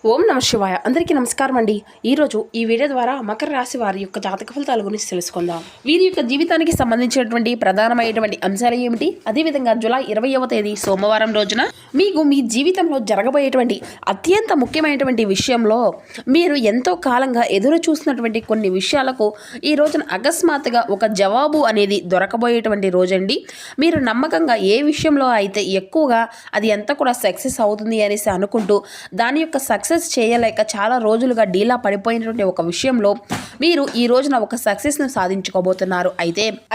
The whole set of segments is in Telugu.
ఓం నమ శివాయ. అందరికీ నమస్కారం అండి. ఈరోజు ఈ వీడియో ద్వారా మకర రాశి వారి యొక్క జాతక ఫలితాల గురించి తెలుసుకుందాం. వీరి యొక్క జీవితానికి సంబంధించినటువంటి ప్రధానమైనటువంటి అంశాలు ఏమిటి, అదేవిధంగా జూలై 20వ తేదీ సోమవారం రోజున మీకు మీ జీవితంలో జరగబోయేటువంటి అత్యంత ముఖ్యమైనటువంటి విషయంలో మీరు ఎంతో కాలంగా ఎదురు చూసినటువంటి కొన్ని విషయాలకు ఈ రోజున అకస్మాత్తుగా ఒక జవాబు అనేది దొరకబోయేటువంటి రోజండి. మీరు నమ్మకంగా ఏ విషయంలో అయితే ఎక్కువగా అది ఎంత కూడా సక్సెస్ అవుతుంది అనేసి అనుకుంటూ దాని యొక్క సక్సెస్ చేయలేక చాలా రోజులుగా డీలా పడిపోయినటువంటి ఒక విషయంలో మీరు ఈ రోజున ఒక సక్సెస్ను సాధించుకోబోతున్నారు.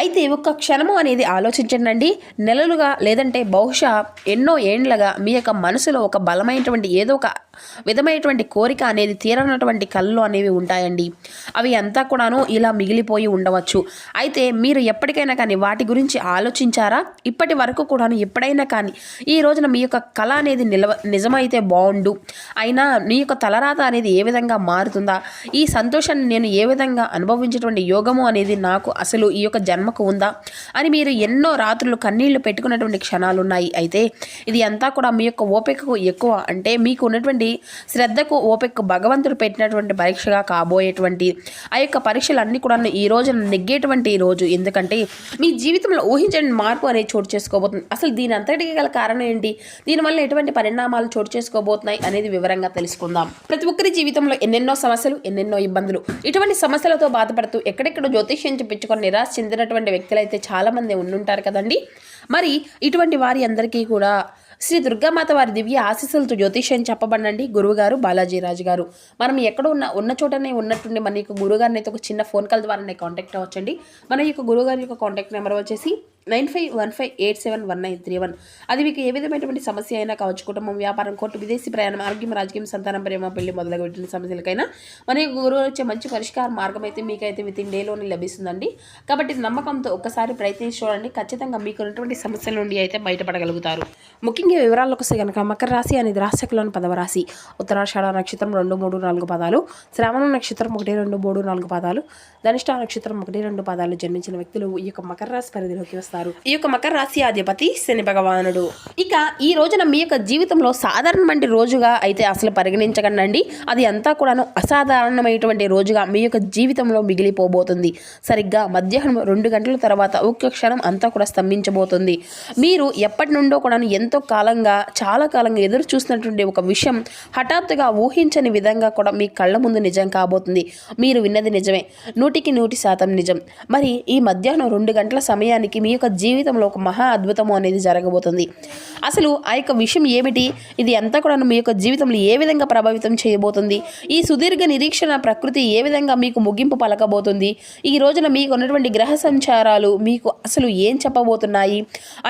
అయితే ఒక్క క్షణము అనేది ఆలోచించండి. నెలలుగా లేదంటే బహుశా ఎన్నో ఏండ్లగా మీ యొక్క మనసులో ఒక బలమైనటువంటి ఏదో ఒక విధమైనటువంటి కోరిక అనేది తీరనటువంటి కళ్ళు అనేవి ఉంటాయండి. అవి అంతా కూడాను ఇలా మిగిలిపోయి ఉండవచ్చు. అయితే మీరు ఎప్పటికైనా కానీ వాటి గురించి ఆలోచించారా? ఇప్పటి వరకు కూడాను ఎప్పుడైనా కానీ ఈ రోజున మీ యొక్క కళ అనేది నిజమైతే బాగుండు, అయినా మీ యొక్క తలరాత అనేది ఏ విధంగా మారుతుందా, ఈ సంతోషాన్ని నేను ఏ విధంగా అనుభవించేటువంటి యోగము అనేది నాకు అసలు ఈ యొక్క జన్మకు ఉందా అని మీరు ఎన్నో రాత్రులు కన్నీళ్లు పెట్టుకున్నటువంటి క్షణాలు ఉన్నాయి. అయితే ఇది అంతా కూడా మీ యొక్క ఓపికకు ఎక్కువ, అంటే మీకు ఉన్నటువంటి శ్రద్ధకు ఓపికకు భగవంతుడు పెట్టినటువంటి పరీక్షగా కాబోయేటువంటి ఆ యొక్క పరీక్షలన్నీ కూడా ఈ రోజున నెగ్గేటువంటి రోజు. ఎందుకంటే మీ జీవితంలో ఊహించని మార్పు అనేది చోటు చేసుకోబోతుంది. అసలు దీని అంతటికి గల కారణం ఏంటి, దీనివల్ల ఎటువంటి పరిణామాలు చోటు చేసుకోబోతున్నాయి అనేది వివరంగా తెలుసుకుందాం. ప్రతి ఒక్కరి జీవితంలో ఎన్నెన్నో సమస్యలు, ఎన్నెన్నో ఇబ్బందులు, ఇటువంటి సమస్యలతో బాధపడుతూ ఎక్కడెక్కడ జ్యోతిష్యం చెప్పించుకొని నిరాశ చెందినటువంటి వ్యక్తులు అయితే చాలామంది ఉండుంటారు కదండి. మరి ఇటువంటి వారి అందరికీ కూడా శ్రీ దుర్గామాత వారి దివ్య ఆశీస్సులతో జ్యోతిష్యం చెప్పబడండి గురువుగారు బాలాజీరాజు గారు. మనం ఎక్కడ ఉన్న చోటనే ఉన్నట్టుండి మన యొక్క గురువుగారిని అయితే ఒక చిన్న ఫోన్ కాల్ ద్వారా కాంటాక్ట్ అవ్వచ్చండి. మన యొక్క గురువుగారి యొక్క కాంటాక్ట్ నెంబర్ వచ్చేసి 9515871931. అది మీకు ఏ విధమైనటువంటి సమస్య అయినా కావచ్చు, కుటుంబం, వ్యాపారం, కోర్టు, విదేశీ ప్రయాణం, ఆరోగ్యం, రాజకీయం, సంతానం, ప్రేమ, పెళ్లి మొదలగు పెట్టిన సమస్యలకైనా మన యొక్క గురువు వచ్చే మంచి పరిష్కార మార్గం అయితే మీకైతే విత్ ఇన్ డేలోనే లభిస్తుందండి. కాబట్టి నమ్మకంతో ఒక్కసారి ప్రయత్నించి చూడండి, ఖచ్చితంగా మీకు ఉన్నటువంటి సమస్యల నుండి అయితే బయటపడగలుగుతారు. ముఖ్యంగా వివరాలకు వస్తే కనుక మకర రాశి అనేది రాశిలోని 10వ రాశి. ఉత్తరాషాఢ నక్షత్రం 2, 3, 4 పాదాలు, శ్రావణ నక్షత్రం 1, 2, 3, 4 పాదాలు, ధనిష్ట నక్షత్రం 1, 2 పాదాలు జన్మించిన వ్యక్తులు ఈ యొక్క మకర రాశి పరిధిలోకి వస్తారు. ఈ యొక్క మకర రాశి అధిపతి శని భగవానుడు. ఇక ఈ రోజున మీ యొక్క జీవితంలో సాధారణమైన రోజుగా అయితే అసలు పరిగణించకండి. అది అంతా కూడాను అసాధారణమైనటువంటి రోజుగా మీ యొక్క జీవితంలో మిగిలిపోబోతుంది. సరిగ్గా మధ్యాహ్నం 2 గంటల తర్వాత ఒక్క క్షణం అంతా కూడా స్తంభించబోతుంది. మీరు ఎప్పటి నుండో కూడా ఎంతో కాలంగా, చాలా కాలంగా ఎదురు చూసినటువంటి ఒక విషయం హఠాత్తుగా ఊహించని విధంగా కూడా మీ కళ్ళ ముందు నిజం కాబోతుంది. మీరు విన్నది నిజమే, 100% నిజం. మరి ఈ మధ్యాహ్నం 2 గంటల సమయానికి మీ యొక్క జీవితంలో ఒక మహా అద్భుతము అనేది జరగబోతుంది. అసలు ఆ యొక్క విషయం ఏమిటి, ఇది అంతా కూడా మీ యొక్క జీవితంలో ఏ విధంగా ప్రభావితం చేయబోతుంది, ఈ సుదీర్ఘ నిరీక్షణ ప్రకృతి ఏ విధంగా మీకు ముగింపు పలకబోతుంది, ఈ రోజున మీకు ఉన్నటువంటి గ్రహ సంచారాలు మీకు అసలు ఏం చెప్పబోతున్నాయి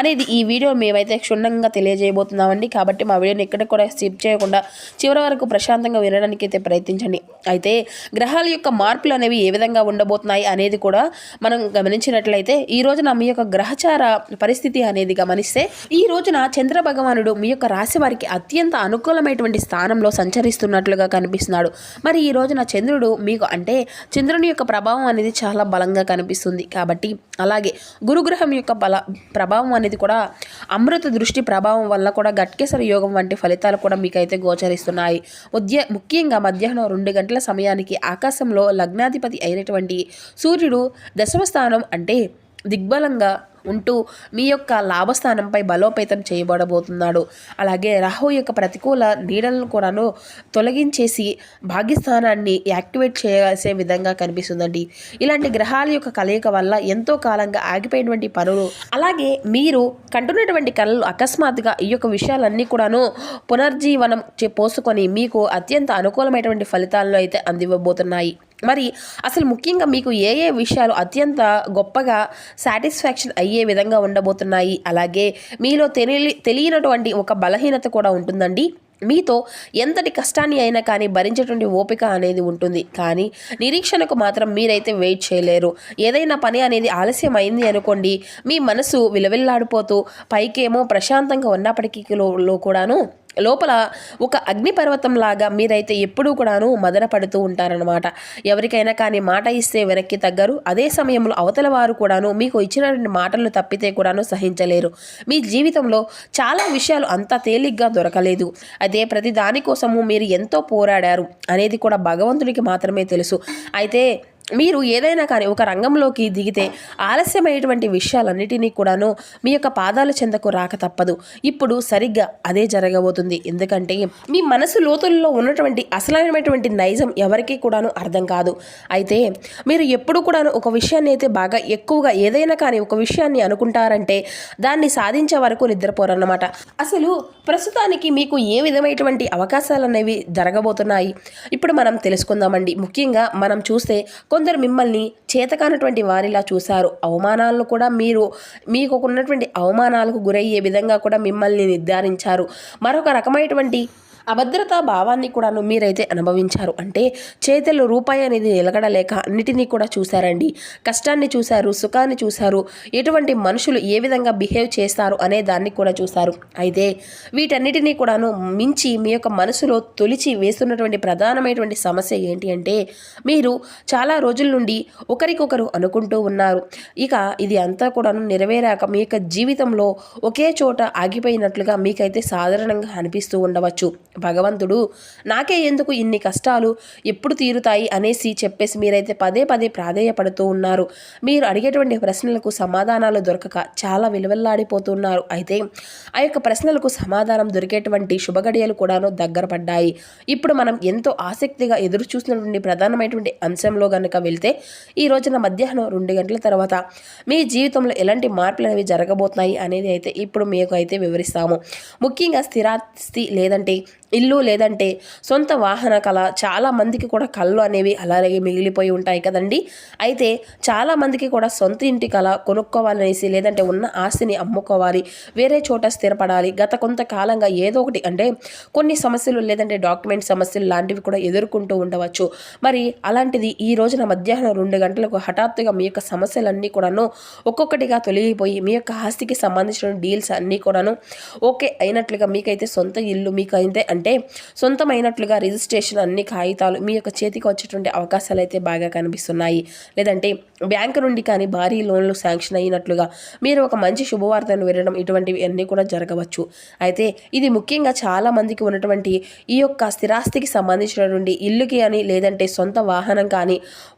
అనేది ఈ వీడియో మేమైతే క్షుణ్ణంగా తెలియజేయబోతున్నామండి. కాబట్టి మా వీడియోని ఎక్కడ కూడా స్కిప్ చేయకుండా చివరి వరకు ప్రశాంతంగా వినడానికి అయితే ప్రయత్నించండి. అయితే గ్రహాల యొక్క మార్పులు అనేవి ఏ విధంగా ఉండబోతున్నాయి అనేది కూడా మనం గమనించినట్లయితే ఈ రోజున మీ యొక్క గ్రహచార పరిస్థితి అనేది గమనిస్తే ఈ రోజున చంద్ర భగవానుడు మీ యొక్క రాశి వారికి అత్యంత అనుకూలమైనటువంటి స్థానంలో సంచరిస్తున్నట్లుగా కనిపిస్తున్నాడు. మరి ఈ రోజున చంద్రుడు మీకు, అంటే చంద్రుని యొక్క ప్రభావం అనేది చాలా బలంగా కనిపిస్తుంది. కాబట్టి అలాగే గురుగ్రహం యొక్క ప్రభావం అనేది కూడా అమృత దృష్టి ప్రభావం వల్ల కూడా గట్కేసరి యోగం వంటి ఫలితాలు కూడా మీకైతే గోచరిస్తున్నాయి. ముఖ్యంగా మధ్యాహ్నం 2 గంటల సమయానికి ఆకాశంలో లగ్నాధిపతి అయినటువంటి సూర్యుడు 10వ స్థానం, అంటే దిగ్బలంగా ఉంటూ మీ యొక్క లాభస్థానంపై బలోపేతం చేయబడబోతున్నాడు. అలాగే రాహు యొక్క ప్రతికూల నీడలను కూడాను తొలగించేసి భాగ్యస్థానాన్ని యాక్టివేట్ చేసే విధంగా కనిపిస్తుందండి. ఇలాంటి గ్రహాల యొక్క కలయిక వల్ల ఎంతో కాలంగా ఆగిపోయినటువంటి పనులు, అలాగే మీరు కంటున్నటువంటి కళలు అకస్మాత్తుగా ఈ యొక్క విషయాలన్నీ కూడాను పునర్జీవనం పోసుకొని మీకు అత్యంత అనుకూలమైనటువంటి ఫలితాలను అయితే అందివ్వబోతున్నాయి. మరి అసలు ముఖ్యంగా మీకు ఏ విషయాలు అత్యంత గొప్పగా సాటిస్ఫాక్షన్ అయ్యే విధంగా ఉండబోతున్నాయి, అలాగే మీలో తెలియనటువంటి ఒక బలహీనత కూడా ఉంటుందండి. మీతో ఎంతటి కష్టాన్ని అయినా కానీ భరించేటువంటి ఓపిక అనేది ఉంటుంది, కానీ నిరీక్షణకు మాత్రం మీరైతే వెయిట్ చేయలేరు. ఏదైనా పని అనేది ఆలస్యం అయింది అనుకోండి, మీ మనసు విలవిల్లాడిపోతూ పైకేమో ప్రశాంతంగా ఉన్నప్పటికీ కూడాను లోపల ఒక అగ్నిపర్వతం లాగా మీరైతే ఎప్పుడూ కూడాను మదన పడుతూ ఉంటారనమాట. ఎవరికైనా కానీ మాట ఇస్తే వెనక్కి తగ్గరు. అదే సమయంలో అవతల వారు కూడాను మీకు ఇచ్చినటువంటి మాటలను తప్పితే కూడాను సహించలేరు. మీ జీవితంలో చాలా విషయాలు అంత తేలిగ్గా దొరకలేదు. అదే ప్రతి దానికోసము మీరు ఎంతో పోరాడారు అనేది కూడా భగవంతుడికి మాత్రమే తెలుసు. అయితే మీరు ఏదైనా కానీ ఒక రంగంలోకి దిగితే ఆలస్యమైనటువంటి విషయాలన్నిటినీ కూడాను మీ యొక్క పాదాల చెందకు రాక తప్పదు. ఇప్పుడు సరిగ్గా అదే జరగబోతుంది. ఎందుకంటే మీ మనసు లోతుల్లో ఉన్నటువంటి అసలైనటువంటి నైజం ఎవరికీ కూడాను అర్థం కాదు. అయితే మీరు ఎప్పుడు కూడాను ఒక విషయాన్ని అయితే బాగా ఎక్కువగా ఏదైనా కానీ ఒక విషయాన్ని అనుకుంటారంటే దాన్ని సాధించే వరకు నిద్రపోరన్నమాట. అసలు ప్రస్తుతానికి మీకు ఏ విధమైనటువంటి అవకాశాలు అనేవి జరగబోతున్నాయి ఇప్పుడు మనం తెలుసుకుందామండి. ముఖ్యంగా మనం చూస్తే కొందరు మిమ్మల్ని చేతకానటువంటి వారిలా చూశారు. అవమానాలను కూడా మీకు ఉన్నటువంటి అవమానాలకు గురయ్యే విధంగా కూడా మిమ్మల్ని నిర్ధారించారు. మరొక రకమైనటువంటి అభద్రతా భావాన్ని కూడాను మీరైతే అనుభవించారు. అంటే చేతుల్లో రూపాయి అనేది నిలకడలేక అన్నిటినీ కూడా చూశారండి. కష్టాన్ని చూశారు, సుఖాన్ని చూశారు, ఎటువంటి మనుషులు ఏ విధంగా బిహేవ్ చేస్తారు అనే దాన్ని కూడా చూశారు. అయితే వీటన్నిటినీ కూడాను మించి మీ యొక్క మనసులో తొలిచి వేస్తున్నటువంటి ప్రధానమైనటువంటి సమస్య ఏంటి అంటే మీరు చాలా రోజుల నుండి ఒకరికొకరు అనుకుంటూ ఉన్నారు. ఇక ఇది అంతా కూడాను నెరవేరాక మీ యొక్క జీవితంలో ఒకే చోట ఆగిపోయినట్లుగా మీకైతే సాధారణంగా అనిపిస్తూ ఉండవచ్చు. భగవంతుడు నాకే ఎందుకు ఇన్ని కష్టాలు ఎప్పుడు తీరుతాయి అనేసి చెప్పేసి మీరైతే పదే పదే ప్రాధేయపడుతూ ఉన్నారు. మీరు అడిగేటువంటి ప్రశ్నలకు సమాధానాలు దొరకక చాలా విలువెల్లాడిపోతున్నారు. అయితే ఆ యొక్క ప్రశ్నలకు సమాధానం దొరికేటువంటి శుభగడియలు కూడాను దగ్గర పడ్డాయి. ఇప్పుడు మనం ఎంతో ఆసక్తిగా ఎదురు చూసినటువంటి ప్రధానమైనటువంటి అంశంలో కనుక వెళ్తే ఈ రోజున మధ్యాహ్నం 2 గంటల తర్వాత మీ జీవితంలో ఎలాంటి మార్పులు అనేవి జరగబోతున్నాయి అనేది అయితే ఇప్పుడు మీకు అయితే వివరిస్తాము. ముఖ్యంగా స్థిరాస్తి లేదంటే ఇల్లు లేదంటే సొంత వాహన కళ చాలా మందికి కూడా కళ్ళు అనేవి అలాగే మిగిలిపోయి ఉంటాయి కదండి. అయితే చాలామందికి కూడా సొంత ఇంటి కళ కొనుక్కోవాలనేసి లేదంటే ఉన్న ఆస్తిని అమ్ముకోవాలి, వేరే చోట స్థిరపడాలి. గత కొంతకాలంగా ఏదో ఒకటి అంటే కొన్ని సమస్యలు లేదంటే డాక్యుమెంట్ సమస్యలు లాంటివి కూడా ఎదుర్కొంటూ ఉండవచ్చు. మరి అలాంటిది ఈ రోజున మధ్యాహ్నం 2 గంటలకు హఠాత్తుగా మీ యొక్క సమస్యలన్నీ కూడాను ఒక్కొక్కటిగా తొలగిపోయి మీ యొక్క ఆస్తికి సంబంధించిన డీల్స్ అన్నీ కూడాను ఓకే అయినట్లుగా మీకైతే సొంత ఇల్లు మీకైతే అంటే సొంతమైనట్లుగా రిజిస్ట్రేషన్ అన్ని కాగితాలు మీ యొక్క చేతికి వచ్చేటువంటి అవకాశాలు అయితే బాగా కనిపిస్తున్నాయి. లేదంటే బ్యాంకు నుండి కానీ భారీ లోన్లు శాంక్షన్ అయినట్లుగా మీరు ఒక మంచి శుభవార్తను వినడం ఇటువంటివి అన్నీ కూడా జరగవచ్చు. అయితే ఇది ముఖ్యంగా చాలా మందికి ఉన్నటువంటి ఈ యొక్క స్థిరాస్తికి సంబంధించినటువంటి ఇల్లుకి అని లేదంటే సొంత వాహనం కానీ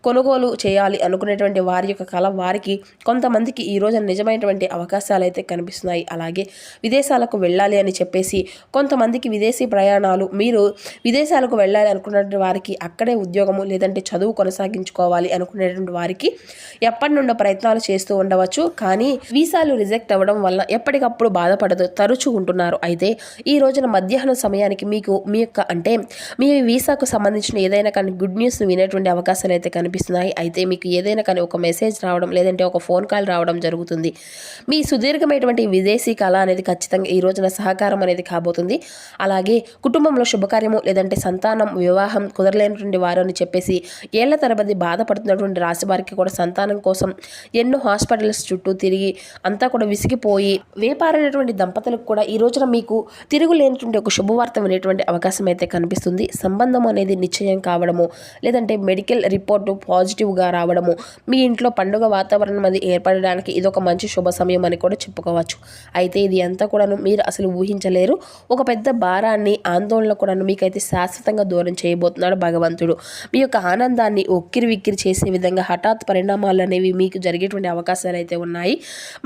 కొనుగోలు చేయాలి అనుకునేటువంటి వారి యొక్క కళ వారికి కొంతమందికి ఈ రోజు నిజమైనటువంటి అవకాశాలు అయితే కనిపిస్తున్నాయి. అలాగే విదేశాలకు వెళ్ళాలి అని చెప్పేసి కొంతమందికి విదేశీ ప్రయాణాలు మీరు విదేశాలకు వెళ్ళాలి అనుకున్నటువంటి వారికి అక్కడే ఉద్యోగము లేదంటే చదువు కొనసాగించుకోవాలి అనుకునేటువంటి వారికి ఎప్పటి నుండో ప్రయత్నాలు చేస్తూ ఉండవచ్చు. కానీ వీసాలు రిజెక్ట్ అవ్వడం వల్ల ఎప్పటికప్పుడు బాధపడుతూ తరచూ ఉంటున్నారు. అయితే ఈ రోజున మధ్యాహ్నం సమయానికి మీకు మీ యొక్క అంటే మీ వీసాకు సంబంధించిన ఏదైనా కానీ గుడ్ న్యూస్ వినేటువంటి అవకాశాలు అయితే కనిపిస్తున్నాయి. అయితే మీకు ఏదైనా కానీ ఒక మెసేజ్ రావడం లేదంటే ఒక ఫోన్ కాల్ రావడం జరుగుతుంది. మీ సుదీర్ఘమైనటువంటి విదేశీ కళ అనేది ఖచ్చితంగా ఈ రోజున సహకారం అనేది కాబోతుంది. అలాగే కుటుంబంలో శుభకార్యము లేదంటే సంతానం వివాహం కుదరలేనటువంటి వారు అని చెప్పేసి ఏళ్ల తరబడి బాధపడుతున్నటువంటి రాశి వారికి కూడా సంతానం కోసం ఎన్నో హాస్పిటల్స్ చుట్టూ తిరిగి అంతా కూడా విసిగిపోయి వేపారైనటువంటి దంపతులకు కూడా ఈ రోజున మీకు తిరుగులేనటువంటి ఒక శుభవార్త వినేటువంటి అవకాశం అయితే కనిపిస్తుంది. సంబంధం అనేది నిశ్చయం కావడము లేదంటే మెడికల్ రిపోర్టు పాజిటివ్గా రావడము మీ ఇంట్లో పండుగ వాతావరణం అది ఏర్పడడానికి ఇదొక మంచి శుభ సమయం అని కూడా చెప్పుకోవచ్చు. అయితే ఇది అంతా కూడాను మీరు అసలు ఊహించలేరు. ఒక పెద్ద భారాన్ని ఆందోళన కూడాను మీకైతే శాశ్వతంగా దూరం చేయబోతున్నాడు భగవంతుడు. మీ యొక్క ఆనందాన్ని ఉక్కిరి విక్కిరి చేసే విధంగా హఠాత్ పరిణామాలు అనేవి మీకు జరిగేటువంటి అవకాశాలు అయితే ఉన్నాయి.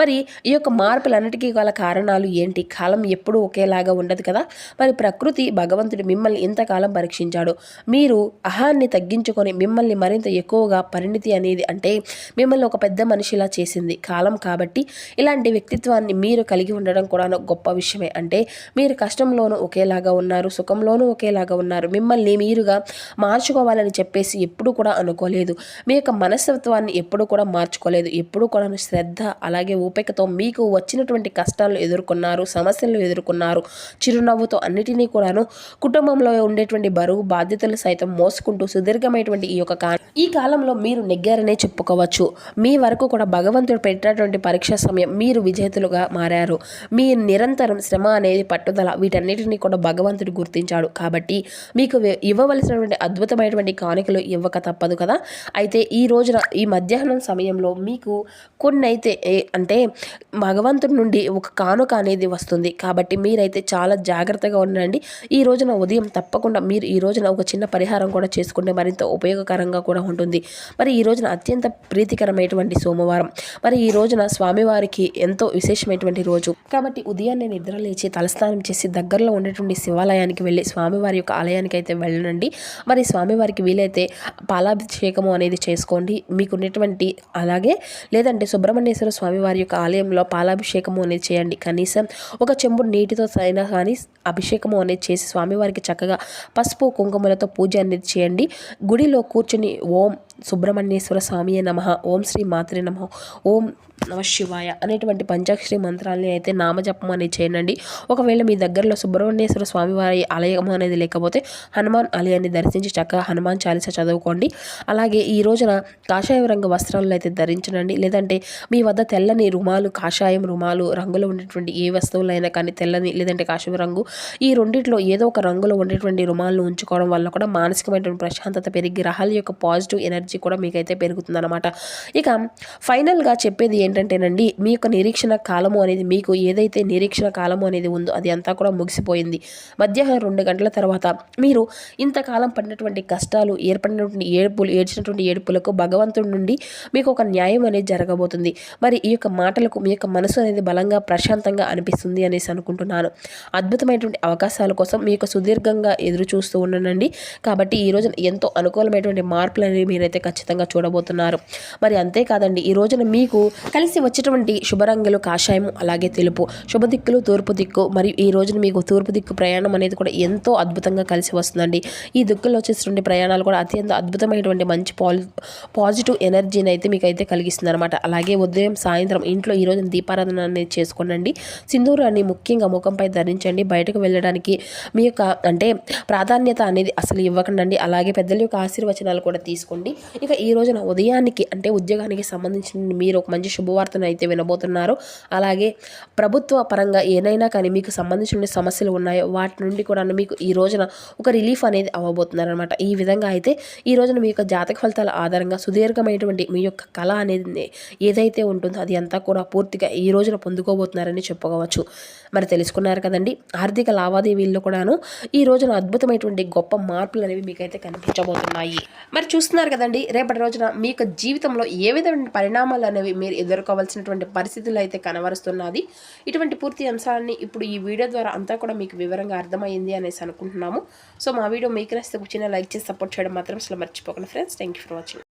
మరి ఈ యొక్క మార్పులన్నిటికీ గల కారణాలు ఏంటి? కాలం ఎప్పుడూ ఒకేలాగా ఉండదు కదా. మరి ప్రకృతి భగవంతుడు మిమ్మల్ని ఇంతకాలం పరీక్షించాడు. మీరు అహాన్ని తగ్గించుకొని మిమ్మల్ని మరింత ఎక్కువగా పరిణితి అనేది అంటే మిమ్మల్ని ఒక పెద్ద మనిషిలా చేసింది కాలం. కాబట్టి ఇలాంటి వ్యక్తిత్వాన్ని మీరు కలిగి ఉండడం కూడా గొప్ప విషయమే. అంటే మీరు కష్టంలోనూ ఒకేలాగా ఉన్న ఉన్నారు, సుఖంలోనూ ఒకేలాగా ఉన్నారు. మిమ్మల్ని మీరుగా మార్చుకోవాలని చెప్పేసి ఎప్పుడు కూడా అనుకోలేదు. మీ యొక్క మనస్తత్వాన్ని ఎప్పుడు కూడా మార్చుకోలేదు. ఎప్పుడు కూడా శ్రద్ధ అలాగే ఓపికతో మీకు వచ్చినటువంటి కష్టాలను ఎదుర్కొన్నారు, సమస్యలను ఎదుర్కొన్నారు. చిరునవ్వుతో అన్నిటినీ కూడాను కుటుంబంలో ఉండేటువంటి బరువు బాధ్యతలు సైతం మోసుకుంటూ సుదీర్ఘమైనటువంటి ఈ కాలంలో మీరు నెగ్గారనే చెప్పుకోవచ్చు. మీ వరకు కూడా భగవంతుడు పెట్టినటువంటి పరీక్ష సమయం మీరు విజేతలుగా మారారు. మీ నిరంతరం శ్రమ అనేది పట్టుదల వీటన్నిటిని కూడా భగవంతుడు గుర్తించాడు. కాబట్టి మీకు ఇవ్వవలసినటువంటి అద్భుతమైనటువంటి కానుకలు ఇవ్వక తప్పదు కదా. అయితే ఈ రోజున ఈ మధ్యాహ్నం సమయంలో మీకు కొన్ని అయితే అంటే భగవంతుడి నుండి ఒక కానుక అనేది వస్తుంది. కాబట్టి మీరైతే చాలా జాగ్రత్తగా ఉండండి. ఈ రోజున ఉదయం తప్పకుండా మీరు ఈ రోజున ఒక చిన్న పరిహారం కూడా చేసుకుంటే మరింత ఉపయోగకరంగా కూడా ఉంటుంది. మరి ఈ రోజున అత్యంత ప్రీతికరమైనటువంటి సోమవారం. మరి ఈ రోజున స్వామివారికి ఎంతో విశేషమైనటువంటి రోజు కాబట్టి ఉదయాన్నే నిద్ర లేచి తలస్నానం చేసి దగ్గరలో ఉండేటువంటి శివాలయానికి వెళ్ళి స్వామివారి యొక్క ఆలయానికి అయితే వెళ్ళండి. మరి స్వామివారికి వీలైతే పాలాభిషేకము అనేది చేసుకోండి మీకు ఉన్నటువంటి. అలాగే లేదంటే సుబ్రహ్మణ్యేశ్వర స్వామివారి యొక్క ఆలయంలో పాలాభిషేకము అనేది చేయండి. కనీసం ఒక చెంబు నీటితో అయినా కానీ అభిషేకము అనేది చేసి స్వామివారికి చక్కగా పసుపు కుంకుమలతో పూజ అనేది చేయండి. గుడిలో కూర్చొని ఓం సుబ్రహ్మణ్యేశ్వర స్వామియే నమః, ఓం శ్రీ మాత్రే నమః, ఓం నమ శివాయ అనేటువంటి పంచాక్షరి మంత్రాలని అయితే నామజపం అనేది చేయండి. ఒకవేళ మీ దగ్గరలో సుబ్రహ్మణ్యేశ్వర స్వామివారి ఆలయం అనేది లేకపోతే హనుమాన్ ఆలయాన్ని దర్శించి చక్కగా హనుమాన్ చాలీసా చదువుకోండి. అలాగే ఈ రోజున కాషాయ రంగు వస్త్రాలను అయితే ధరించండి. లేదంటే మీ వద్ద తెల్లని రుమాలు, కాషాయం రుమాలు రంగులో ఉండేటువంటి ఏ వస్తువులైనా కానీ తెల్లని లేదంటే కాషాయ రంగు ఈ రెండిట్లో ఏదో ఒక రంగులో ఉండేటువంటి రుమాలను ఉంచుకోవడం వల్ల కూడా మానసికమైనటువంటి ప్రశాంతత పెరిగి గ్రహాల యొక్క పాజిటివ్ ఎనర్జీ కూడా మీకైతే పెరుగుతుందన్నమాట. ఇక ఫైనల్గా చెప్పేది ఏంటంటేనండి, మీ యొక్క నిరీక్షణ కాలము అనేది మీకు ఏదైతే నిరీక్షణ కాలము అనేది ఉందో అది అంతా కూడా ముగిసిపోయింది. మధ్యాహ్నం 2 గంటల తర్వాత మీరు ఇంతకాలం పడినటువంటి కష్టాలు ఏర్పడినటువంటి ఏడ్చినటువంటి ఏడుపులకు భగవంతుడి నుండి మీకు ఒక న్యాయం అనేది జరగబోతుంది. మరి ఈ యొక్క మాటలకు మీ యొక్క మనసు అనేది బలంగా ప్రశాంతంగా అనిపిస్తుంది అనేసి అనుకుంటున్నాను. అద్భుతమైనటువంటి అవకాశాల కోసం మీకు సుదీర్ఘంగా ఎదురు చూస్తూ ఉండండి. కాబట్టి ఈ రోజున ఎంతో అనుకూలమైనటువంటి మార్పులు అనేవి మీరైతే ఖచ్చితంగా చూడబోతున్నారు. మరి అంతేకాదండి, ఈ రోజున మీకు కలిసి వచ్చేటువంటి శుభరంగులు కాషాయము అలాగే తెలుపు, శుభ దిక్కులు తూర్పు దిక్కు. మరియు ఈ రోజున మీకు తూర్పు దిక్కు ప్రయాణం అనేది కూడా ఎంతో అద్భుతంగా కలిసి వస్తుందండి. ఈ దిక్కుల్లో వచ్చేటువంటి ప్రయాణాలు కూడా అత్యంత అద్భుతమైనటువంటి మంచి పాజిటివ్ ఎనర్జీని అయితే మీకు అయితే కలిగిస్తుంది అనమాట. అలాగే ఉదయం సాయంత్రం ఇంట్లో ఈ రోజున దీపారాధన అనేది చేసుకోండి. సింధూరాన్ని ముఖ్యంగా ముఖంపై ధరించండి. బయటకు వెళ్ళడానికి మీ యొక్క అంటే ప్రాధాన్యత అనేది అసలు ఇవ్వకండి. అలాగే పెద్దల యొక్క ఆశీర్వచనాలు కూడా తీసుకోండి. ఇక ఈ రోజున ఉదయానికి అంటే ఉద్యోగానికి సంబంధించిన మీరు ఒక మంచి శుభవార్తను అయితే వినబోతున్నారు. అలాగే ప్రభుత్వ పరంగా ఏదైనా కానీ మీకు సంబంధించిన సమస్యలు ఉన్నాయో వాటి నుండి కూడా మీకు ఈ రోజున ఒక రిలీఫ్ అనేది అవ్వబోతున్నారు అనమాట. ఈ విధంగా అయితే ఈ రోజున మీ యొక్క జాతక ఫలితాల ఆధారంగా సుదీర్ఘమైనటువంటి మీ యొక్క కళ అనేది ఏదైతే ఉంటుందో అది అంతా కూడా పూర్తిగా ఈ రోజున పొందుకోబోతున్నారని చెప్పుకోవచ్చు. మరి తెలుసుకున్నారు కదండి, ఆర్థిక లావాదేవీల్లో కూడాను ఈ రోజున అద్భుతమైనటువంటి గొప్ప మార్పులు అనేవి మీకైతే కనిపించబోతున్నాయి. మరి చూస్తున్నారు కదండి, రేపటి రోజున మీ యొక్క జీవితంలో ఏ విధమైన పరిణామాలు అనేవి మీరు ఎదుర్కోవాల్సినటువంటి పరిస్థితులు అయితే కనబరుస్తున్నది. ఇటువంటి పూర్తి అంశాలని ఇప్పుడు ఈ వీడియో ద్వారా అంతా కూడా మీకు వివరంగా అర్థమైంది అనేసి అనుకుంటున్నాము. సో మా వీడియో మీకు నచ్చితే చిన్న లైక్ చేసి సపోర్ట్ చేయడం మాత్రం అసలు మర్చిపోకండి friends. Thank you for watching.